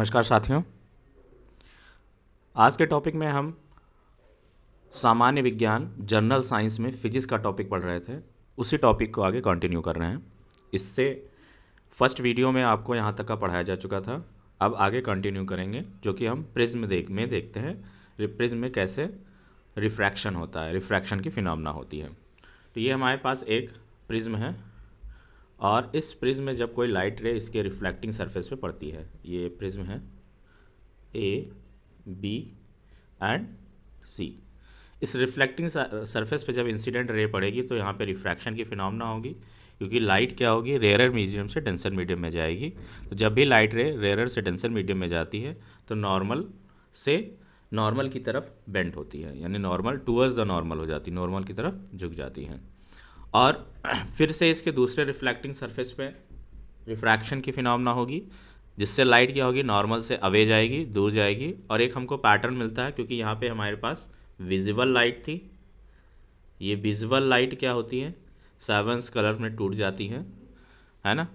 नमस्कार साथियों। आज के टॉपिक में हम सामान्य विज्ञान जनरल साइंस में फिजिक्स का टॉपिक पढ़ रहे थे। उसी टॉपिक को आगे कंटिन्यू कर रहे हैं। इससे फर्स्ट वीडियो में आपको यहाँ तक का पढ़ाया जा चुका था। अब आगे कंटिन्यू करेंगे, जो कि हम प्रिज्म में देखते हैं। प्रिज्म में कैसे रिफ्रैक्शन होता है, रिफ्रैक्शन की फिनोमेना होती है। तो ये हमारे पास एक प्रिज्म है और इस प्रिज्म में जब कोई लाइट रे इसके रिफ्लेक्टिंग सरफेस पे पड़ती है, ये प्रिज्म है ए, बी एंड सी। इस रिफ्लेक्टिंग सरफेस पे जब इंसिडेंट रे पड़ेगी तो यहाँ पे रिफ्रैक्शन की फिनोमेना होगी, क्योंकि लाइट क्या होगी, रेयर मीडियम से डेंसर मीडियम में जाएगी। तो जब भी लाइट रे रेयर से डेंसर मीडियम में जाती है तो नॉर्मल की तरफ बेंड होती है, यानी नॉर्मल टूवर्ड्स द नॉर्मल हो जाती है, नॉर्मल की तरफ झुक जाती है। और फिर से इसके दूसरे रिफ्लेक्टिंग सरफेस पे रिफ्रैक्शन की फिनोमेना होगी, जिससे लाइट क्या होगी, नॉर्मल से अवे जाएगी, दूर जाएगी। और एक हमको पैटर्न मिलता है, क्योंकि यहाँ पे हमारे पास विजिबल लाइट थी। ये विजिबल लाइट क्या होती है, सेवंस कलर में टूट जाती है ना।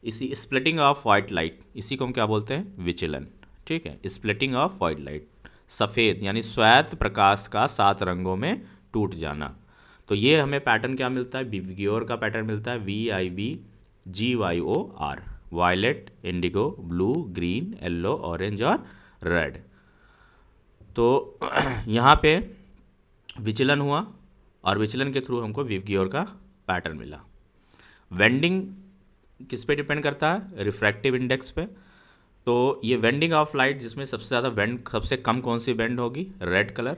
इसी स्प्लिटिंग ऑफ वाइट लाइट, इसी को हम क्या बोलते हैं, विचलन। ठीक है, स्प्लिटिंग ऑफ वाइट लाइट, सफ़ेद यानी श्वेत प्रकाश का 7 रंगों में टूट जाना। तो ये हमें पैटर्न क्या मिलता है, विग्योर का पैटर्न मिलता है, VIBGYOR, violet, indigo, blue, green, yellow, orange और रेड। तो यहाँ पे विचलन हुआ और विचलन के थ्रू हमको विग्योर का पैटर्न मिला। वेंडिंग किस पे डिपेंड करता है, रिफ्रैक्टिव इंडेक्स पे। तो ये वेंडिंग ऑफ लाइट, जिसमें सबसे ज़्यादा बेंड, सबसे कम कौन सी बेंड होगी, रेड कलर,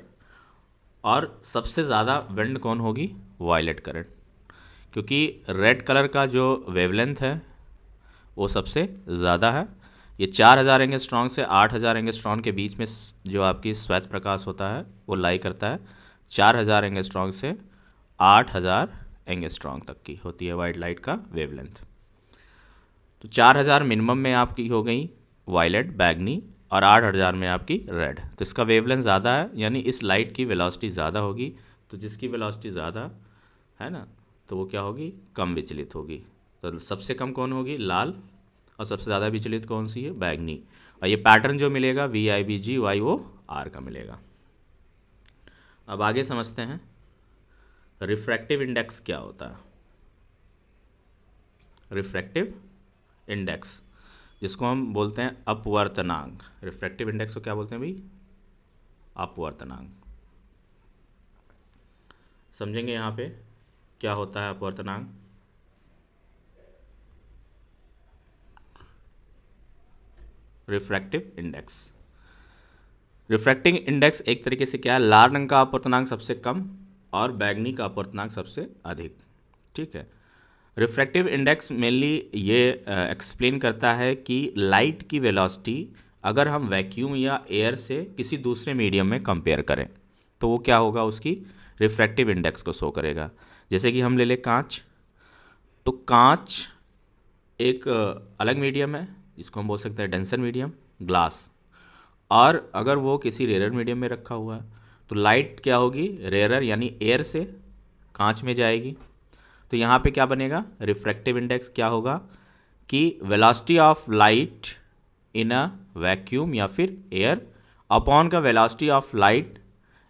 और सबसे ज़्यादा बेंड कौन होगी, वायलेट करंट, क्योंकि रेड कलर का जो वेवलेंथ है वो सबसे ज़्यादा है। ये 4000 एंगस्ट्रॉन से 8000 एंगस्ट्रॉन के बीच में जो आपकी श्वेत प्रकाश होता है वो लाई करता है। 4000 एंगस्ट्रॉन से 8000 एंगस्ट्रॉन तक की होती है वाइट लाइट का वेवलेंथ। तो 4000 मिनिमम में आपकी हो गई वायलेट, बैगनी, और 8000 में आपकी रेड। तो इसका वेवलेंथ ज़्यादा है, यानी इस लाइट की वेलोसिटी ज़्यादा होगी। तो जिसकी वेलोसिटी ज़्यादा है ना, तो वो क्या होगी, कम विचलित होगी। तो सबसे कम कौन होगी, लाल, और सबसे ज़्यादा विचलित कौन सी है, बैगनी। और ये पैटर्न जो मिलेगा VIBGYOR का मिलेगा। अब आगे समझते हैं रिफ्रैक्टिव इंडेक्स क्या होता है। रिफ्रैक्टिव इंडेक्स, जिसको हम बोलते हैं अपवर्तनांक। रिफ्रैक्टिव इंडेक्स को क्या बोलते हैं भाई, अपवर्तनांक। समझेंगे यहाँ पे क्या होता है अपवर्तनांक। रिफ्रैक्टिव इंडेक्स, रिफ्रैक्टिंग इंडेक्स एक तरीके से क्या है, लाल रंग का अपवर्तनांक सबसे कम और बैगनी का अपवर्तनांक सबसे अधिक। ठीक है, रिफ्रैक्टिव इंडेक्स मेनली ये एक्सप्लेन करता है कि लाइट की वेलोसिटी अगर हम वैक्यूम या एयर से किसी दूसरे मीडियम में कंपेयर करें तो वो क्या होगा, उसकी रिफ्रैक्टिव इंडेक्स को शो करेगा। जैसे कि हम ले लें कांच, तो कांच एक अलग मीडियम है, जिसको हम बोल सकते हैं डेंसर मीडियम, ग्लास। और अगर वो किसी रेयर मीडियम में रखा हुआ है तो लाइट क्या होगी, रेयर यानी एयर से कांच में जाएगी। तो यहाँ पे क्या बनेगा, रिफ्रैक्टिव इंडेक्स क्या होगा कि velocity of light in a vacuum या फिर एयर अपॉन का velocity of light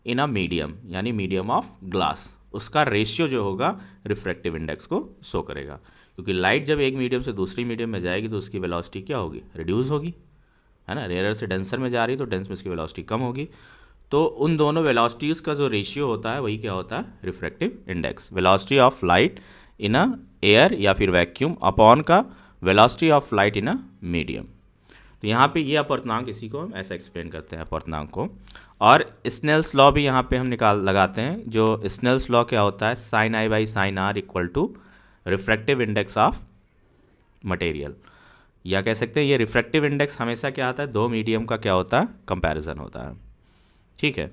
in a medium, यानी मीडियम ऑफ ग्लास, उसका रेशियो जो होगा रिफ्रैक्टिव इंडेक्स को शो करेगा। क्योंकि लाइट जब एक मीडियम से दूसरी मीडियम में जाएगी तो उसकी वेलोसिटी क्या होगी, रिड्यूस होगी, है ना। रेयर से डेंसर में जा रही तो डेंस में उसकी वेलोसिटी कम होगी। तो उन दोनों वेलोसिटीज़ का जो रेशियो होता है वही क्या होता है, refractive index. Velocity of light in a air या फिर वैक्यूम अपॉन का velocity of light in a medium. तो यहाँ पे ये अपवर्तनांक, इसी को हम ऐसा एक्सप्लेन करते हैं अपवर्तनांक को। और स्नेल्स लॉ भी यहाँ पे हम लगाते हैं। जो स्नेल्स लॉ क्या होता है, sin I by sin R equal to refractive index of material, या कह सकते हैं ये रिफ्रैक्टिव इंडेक्स हमेशा क्या आता है, दो मीडियम का क्या होता है, कंपैरिजन होता है। ठीक है,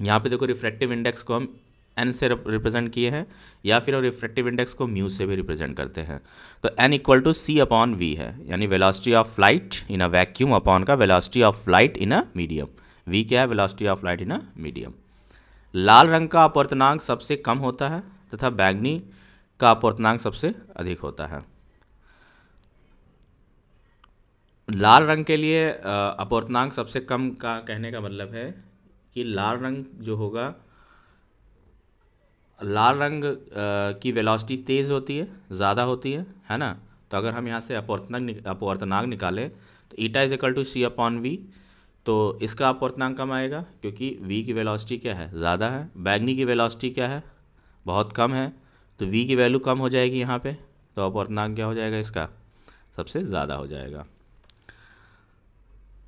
यहाँ पे देखो रिफ्रैक्टिव इंडेक्स को हम n से रिप्रेजेंट किए हैं, या फिर हम रिफ्रैक्टिव इंडेक्स को म्यू से भी रिप्रेजेंट करते हैं। तो n equal to C upon V है, यानी velocity of light in a vacuum upon का velocity of light in a medium. V क्या है, velocity of light in a medium. लाल रंग का अपवर्तनांक सबसे कम होता है तथा बैगनी का अपवर्तनांक सबसे अधिक होता है। लाल रंग के लिए अपवर्तनांक सबसे कम का कहने का मतलब है कि लाल रंग जो होगा, लाल रंग की वेलोसिटी तेज़ होती है, ज़्यादा होती है ना। तो अगर हम यहाँ से अपवर्तनांक निकालें तो eta is equal to C upon V, तो इसका अपवर्तनांक कम आएगा क्योंकि वी की वेलोसिटी क्या है, ज़्यादा है। बैगनी की वेलोसिटी क्या है, बहुत कम है, तो वी की वैल्यू कम हो जाएगी यहाँ पे, तो अपवर्तनांक क्या हो जाएगा इसका, सबसे ज़्यादा हो जाएगा।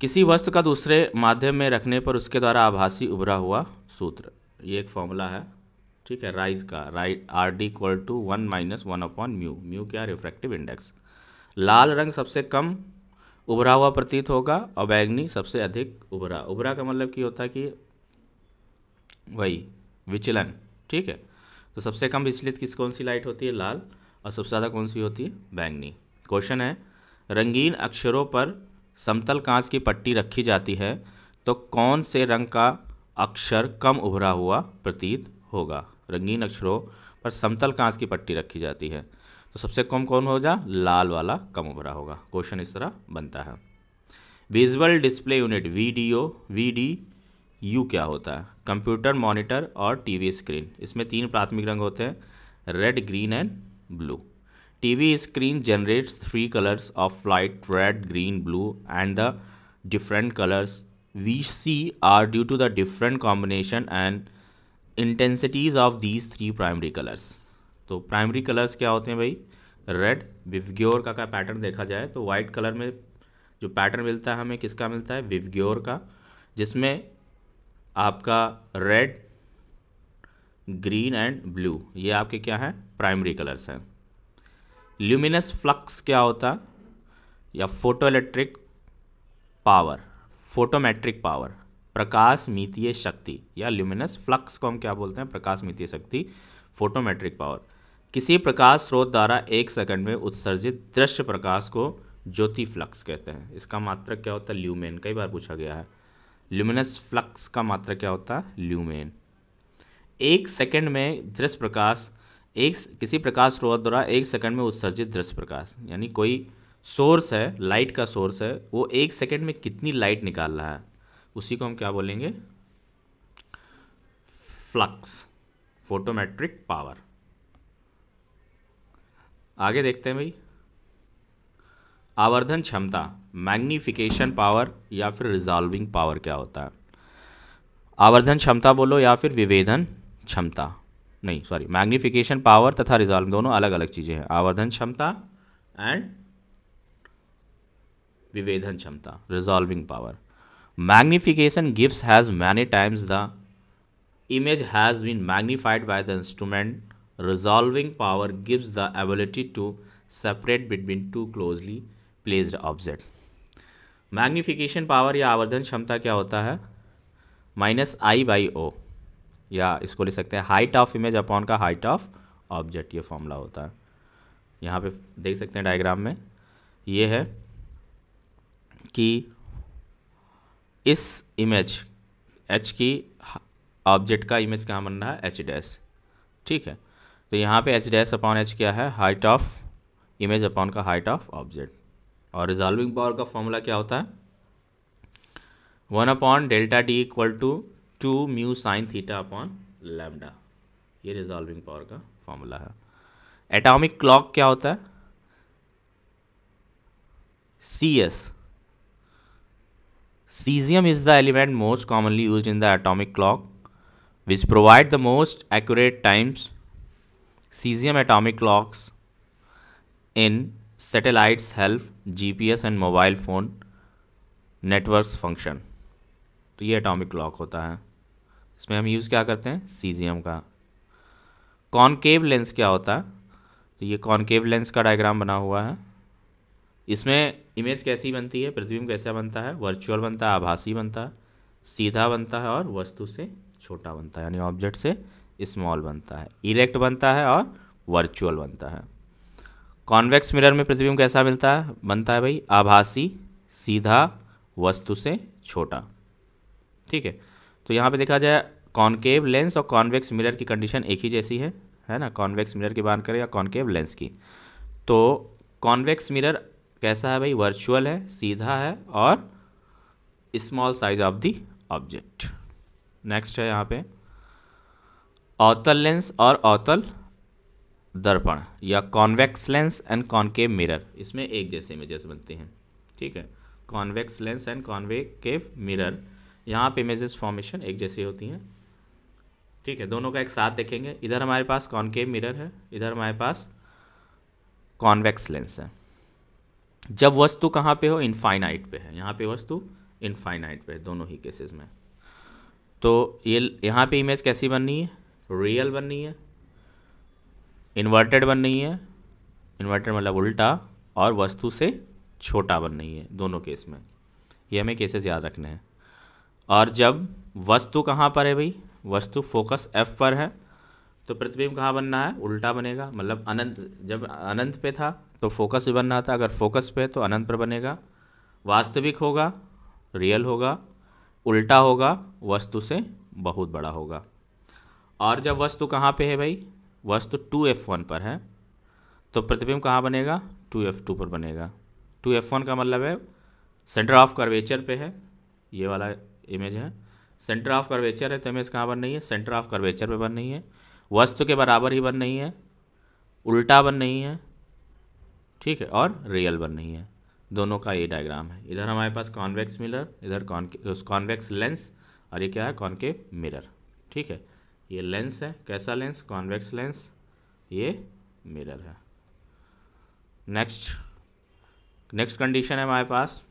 किसी वस्तु का दूसरे माध्यम में रखने पर उसके द्वारा आभासी उभरा हुआ सूत्र, ये एक फॉर्मूला है, ठीक है, राइज का, right, R D equal to 1 - 1 upon mu. Mu क्या, रिफ्रैक्टिव इंडेक्स। लाल रंग सबसे कम उभरा हुआ प्रतीत होगा और बैगनी सबसे अधिक उभरा। उभरा का मतलब की होता है कि वही विचलन, ठीक है। तो सबसे कम विचलित कौन सी लाइट होती है, लाल, और सबसे ज़्यादा कौन सी होती है, बैंगनी। क्वेश्चन है, रंगीन अक्षरों पर समतल कांच की पट्टी रखी जाती है तो कौन से रंग का अक्षर कम उभरा हुआ प्रतीत होगा। रंगीन अक्षरों पर समतल कांच की पट्टी रखी जाती है तो सबसे कम कौन हो जा, लाल वाला कम उभरा होगा। क्वेश्चन इस तरह बनता है। विजुअल डिस्प्ले यूनिट VDU क्या होता है, कंप्यूटर मॉनिटर और टीवी स्क्रीन। इसमें 3 प्राथमिक रंग होते हैं, red, green and blue. TV screen generates 3 colors of light, red, green, blue, and the different colors we see are due to the different combination and intensities of these 3 primary colors। तो primary colours क्या होते हैं भाई, red, विवग्योर का pattern देखा जाए तो white colour में जो पैटर्न मिलता है हमें किसका मिलता है, विवग्योर का, जिसमें आपका रेड, ग्रीन एंड ब्लू ये आपके क्या हैं, प्राइमरी कलर्स हैं। ल्यूमिनस फ्लक्स क्या होता, या photo electric power, photometric power, प्रकाशमितीय शक्ति, या ल्यूमिनस फ्लक्स को हम क्या बोलते हैं, प्रकाशमितीय शक्ति, फोटोमेट्रिक पावर। किसी प्रकाश स्रोत द्वारा 1 सेकंड में उत्सर्जित दृश्य प्रकाश को ज्योति फ्लक्स कहते हैं। इसका मात्रक क्या होता है, ल्यूमेन, कई बार पूछा गया है। ल्यूमिनस फ्लक्स का मात्रक क्या होता है, ल्यूमेन। 1 सेकंड में दृश्य प्रकाश, किसी प्रकाश स्रोत द्वारा 1 सेकंड में उत्सर्जित दृश्य प्रकाश, यानी कोई सोर्स है, लाइट का सोर्स है, वो 1 सेकंड में कितनी लाइट निकाल रहा है, उसी को हम क्या बोलेंगे, फ्लक्स, फोटोमेट्रिक पावर। आगे देखते हैं भाई, आवर्धन क्षमता, मैग्नीफिकेशन पावर या फिर रिजॉल्विंग पावर क्या होता है। आवर्धन क्षमता बोलो या फिर विभेदन क्षमता, नहीं सॉरी, मैग्नीफिकेशन पावर तथा रिजॉल्व दोनों अलग अलग चीज़ें हैं। आवर्धन क्षमता एंड विभेदन क्षमता, resolving power. Magnification gives has many times the image has been magnified by the instrument. Resolving power gives the ability to separate between 2 closely placed object. Magnification power या आवर्धन क्षमता क्या होता है, -I/O, या इसको ले सकते हैं हाइट ऑफ इमेज अपॉन का हाइट ऑफ ऑब्जेक्ट, ये फॉर्मूला होता है। यहाँ पे देख सकते हैं डायग्राम में, ये है कि इस इमेज H की ऑब्जेक्ट का इमेज कहाँ बन रहा है, H', ठीक है। तो यहाँ पे H' अपॉन H क्या है, हाइट ऑफ इमेज अपॉन का हाइट ऑफ ऑब्जेक्ट। और रिजॉल्विंग पावर का फॉर्मूला क्या होता है, 1/Δt equal to 2 mu sine theta upon lambda, ये रिजॉल्विंग पावर का फॉर्मूला है। एटॉमिक क्लॉक क्या होता है, CS। Cesium is the element most commonly used in the atomic clock, which provide the most accurate times. Cesium atomic clocks in satellites help GPS and mobile phone networks function। तो ये atomic clock होता है, इसमें हम use क्या करते हैं, caesium का। कॉनकेव लेंस क्या होता है, तो ये कॉनकेव लेंस का डायग्राम बना हुआ है। इसमें इमेज कैसी बनती है, प्रतिबिंब कैसा बनता है, वर्चुअल बनता है, आभासी बनता है, सीधा बनता है और वस्तु से छोटा बनता है, यानी ऑब्जेक्ट से स्मॉल बनता है, इरेक्ट बनता है और वर्चुअल बनता है। कॉन्वेक्स मिरर में प्रतिबिंब कैसा बनता है भाई, आभासी, सीधा, वस्तु से छोटा, ठीक है। तो यहाँ पे देखा जाए कॉनकेव लेंस और कॉन्वेक्स मिरर की कंडीशन एक ही जैसी है ना। कॉन्वेक्स मिरर की बात करें या कॉनकेव लेंस की, तो कॉन्वेक्स मिरर कैसा है भाई, वर्चुअल है, सीधा है और small size of the object. Next है यहाँ पे अवतल लेंस और अवतल दर्पण या convex lens and concave mirror, इसमें एक जैसे इमेजेस बनते हैं। ठीक है, कॉन्वेक्स लेंस एंड कॉन्वेकेव मिरर, यहाँ पे इमेजेस फॉर्मेशन एक जैसी होती हैं। ठीक है, दोनों का एक साथ देखेंगे। इधर हमारे पास कॉनकेव मिरर है, इधर हमारे पास कॉन्वेक्स लेंस है। जब वस्तु कहाँ पे हो, इनफाइनाइट पे है, यहाँ पे वस्तु इनफाइनाइट पे है दोनों ही केसेस में। तो ये यहाँ पे इमेज कैसी बननी है, रियल बननी है, इन्वर्टेड बननी है, इन्वर्टेड मतलब उल्टा, और वस्तु से छोटा बननी है दोनों केस में। ये हमें केसेस याद रखने हैं। और जब वस्तु कहाँ पर है भाई, वस्तु फोकस F पर है, तो प्रतिबिंब कहाँ बनना है, उल्टा बनेगा, मतलब अनंत, जब अनंत पे था तो फोकस भी बनना था, अगर फोकस पे तो अनंत पर बनेगा। वास्तविक होगा, रियल होगा, उल्टा होगा, वस्तु से बहुत बड़ा होगा। और जब वस्तु कहाँ पे है भाई, वस्तु 2F1 पर है, तो प्रतिबिंब कहाँ बनेगा, 2F2 पर बनेगा। 2F1 का मतलब है सेंटर ऑफ कर्वेचर पे है, ये वाला इमेज है, सेंटर ऑफ कर्वेचर है, तो इमेज कहाँ बन रही है, सेंटर ऑफ कर्वेचर पे बन रही है, वस्तु के बराबर ही बन रही है, उल्टा बन रही है, ठीक है, और रियल बन रही है। दोनों का ये डायग्राम है। इधर हमारे पास कॉन्वेक्स मिरर, इधर कॉन्वेक्स लेंस, और ये क्या है, कॉनकेव मिरर। ठीक है, ये लेंस है, कैसा लेंस, कॉन्वेक्स लेंस, ये मिरर है। नेक्स्ट कंडीशन है हमारे पास,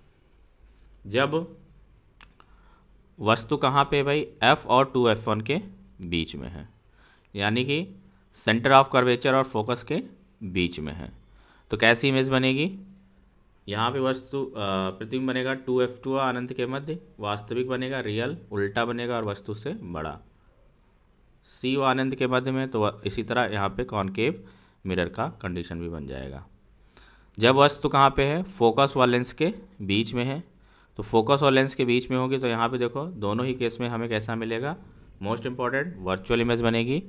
जब वस्तु कहाँ पे भाई, F और 2F1 के बीच में है, यानी कि सेंटर ऑफ कर्वेचर और फोकस के बीच में है, तो कैसी इमेज बनेगी, यहाँ पे वस्तु प्रतिबिंब बनेगा 2F2 अनंत के मध्य, वास्तविक बनेगा, रियल, उल्टा बनेगा और वस्तु से बड़ा, C व अनंत के मध्य में, तो इसी तरह यहाँ पे कॉनकेव मिरर का कंडीशन भी बन जाएगा। जब वस्तु कहाँ पे है, फोकस व लेंस के बीच में है, तो फोकस और लेंस के बीच में होगी, तो यहाँ पे देखो दोनों ही केस में हमें कैसा मिलेगा, मोस्ट इंपॉर्टेंट वर्चुअल इमेज बनेगी,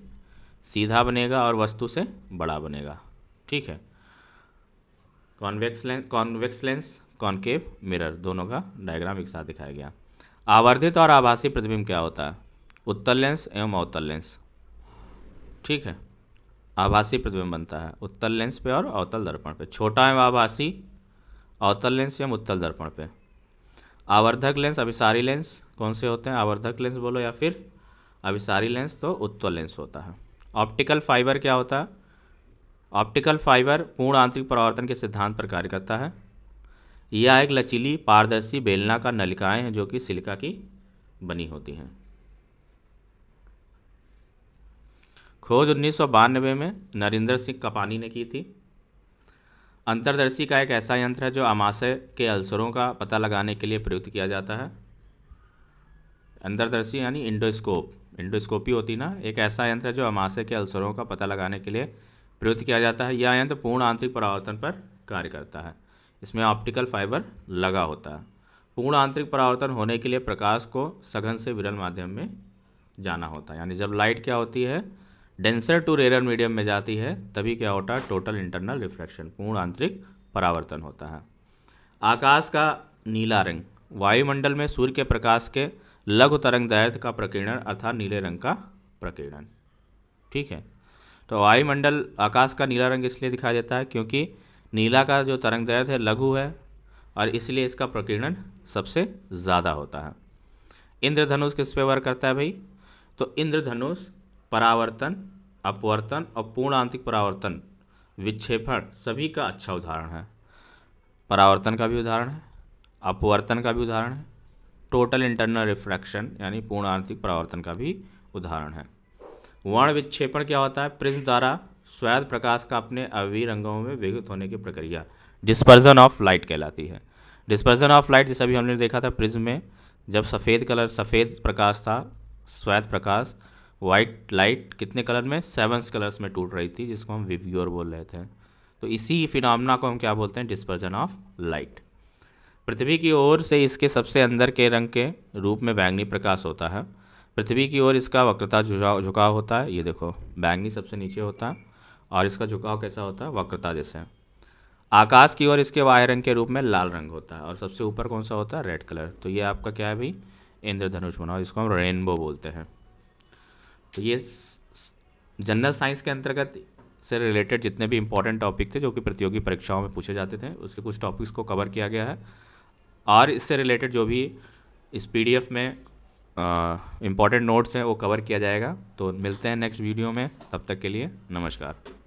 सीधा बनेगा और वस्तु से बड़ा बनेगा। ठीक है, कॉन्वेक्स लेंस कॉनकेव मिरर, दोनों का डायग्राम एक साथ दिखाया गया। आवर्धित और आभासी प्रतिबिंब क्या होता है, उत्तल लेंस एवं अवतल लेंस। ठीक है, आभासी प्रतिबिंब बनता है उत्तल लेंस पे और अवतल दर्पण पे, छोटा एवं आभासी अवतल लेंस एवं उत्तल दर्पण पे। आवर्धक लेंस, अभिसारी लेंस कौन से होते हैं, आवर्धक लेंस बोलो या फिर अभिसारी लेंस, तो उत्तल लेंस होता है। ऑप्टिकल फाइबर क्या होता है, ऑप्टिकल फाइबर पूर्ण आंतरिक परावर्तन के सिद्धांत पर कार्य करता है। यह एक लचीली पारदर्शी बेलनाकार नलिकाएं हैं जो कि सिलिका की बनी होती हैं। खोज 1992 में नरेंद्र सिंह कपानी ने की थी। अंतर्दर्शी का एक ऐसा यंत्र है जो आमाशय के अल्सरों का पता लगाने के लिए प्रयुक्त किया जाता है। अंतर्दर्शी यानी इंडोस्कोपी होती ना, एक ऐसा यंत्र है जो आमाशय के अल्सरों का पता लगाने के लिए प्रयुक्त किया जाता है। यह यंत्र पूर्ण आंतरिक परावर्तन पर कार्य करता है। इसमें ऑप्टिकल फाइबर लगा होता है। पूर्ण आंतरिक परावर्तन होने के लिए प्रकाश को सघन से विरल माध्यम में जाना होता है, यानी जब लाइट क्या होती है, डेंसर टू रेयर मीडियम में जाती है, तभी क्या होता है, टोटल इंटरनल रिफ्रैक्शन, पूर्ण आंतरिक परावर्तन होता है। आकाश का नीला रंग, वायुमंडल में सूर्य के प्रकाश के लघु तरंग दैर्घ्य का प्रकीर्णन अर्थात नीले रंग का प्रकीर्णन। ठीक है, तो वायुमंडल आकाश का नीला रंग इसलिए दिखाई देता है क्योंकि नीला का जो तरंग दैर्घ्य है लघु है और इसलिए इसका प्रकीर्णन सबसे ज़्यादा होता है। इंद्रधनुष किस पे वर्क करता है भाई, तो इंद्रधनुष परावर्तन, अपवर्तन और पूर्ण आंतरिक परावर्तन, विक्षेपण सभी का अच्छा उदाहरण है। परावर्तन का भी उदाहरण है, अपवर्तन का भी उदाहरण है, टोटल इंटरनल रिफ्रैक्शन यानी पूर्ण आंतरिक परावर्तन का भी उदाहरण है। वर्ण विक्षेपण क्या होता है, प्रिज्म द्वारा श्वेत प्रकाश का अपने अवयवी रंगों में विघटित होने की प्रक्रिया डिस्पर्जन ऑफ लाइट कहलाती है। डिस्पर्जन ऑफ लाइट जैसे अभी हमने देखा था प्रिज्म में, जब सफ़ेद प्रकाश था, श्वेत प्रकाश, वाइट लाइट कितने कलर में, 7 कलर्स में टूट रही थी, जिसको हम विव्यूअर बोल रहे थे। तो इसी फिनोमेना को हम क्या बोलते हैं, डिस्पर्जन ऑफ लाइट। पृथ्वी की ओर से इसके सबसे अंदर के रंग के रूप में बैंगनी प्रकाश होता है। पृथ्वी की ओर इसका वक्रता झुकाव होता है, ये देखो बैंगनी सबसे नीचे होता है और इसका झुकाव कैसा होता है, वक्रता जैसे। आकाश की ओर इसके बाह्य रंग के रूप में लाल रंग होता है, और सबसे ऊपर कौन सा होता है, रेड कलर। तो ये आपका क्या है भाई, इंद्रधनुष बना, इसको हम रेनबो बोलते हैं। तो ये जनरल साइंस के अंतर्गत से रिलेटेड जितने भी इंपॉर्टेंट टॉपिक थे जो कि प्रतियोगी परीक्षाओं में पूछे जाते थे, उसके कुछ टॉपिक्स को कवर किया गया है। और इससे रिलेटेड जो भी इस PDF में इंपॉर्टेंट नोट्स हैं वो कवर किया जाएगा। तो मिलते हैं नेक्स्ट वीडियो में, तब तक के लिए नमस्कार।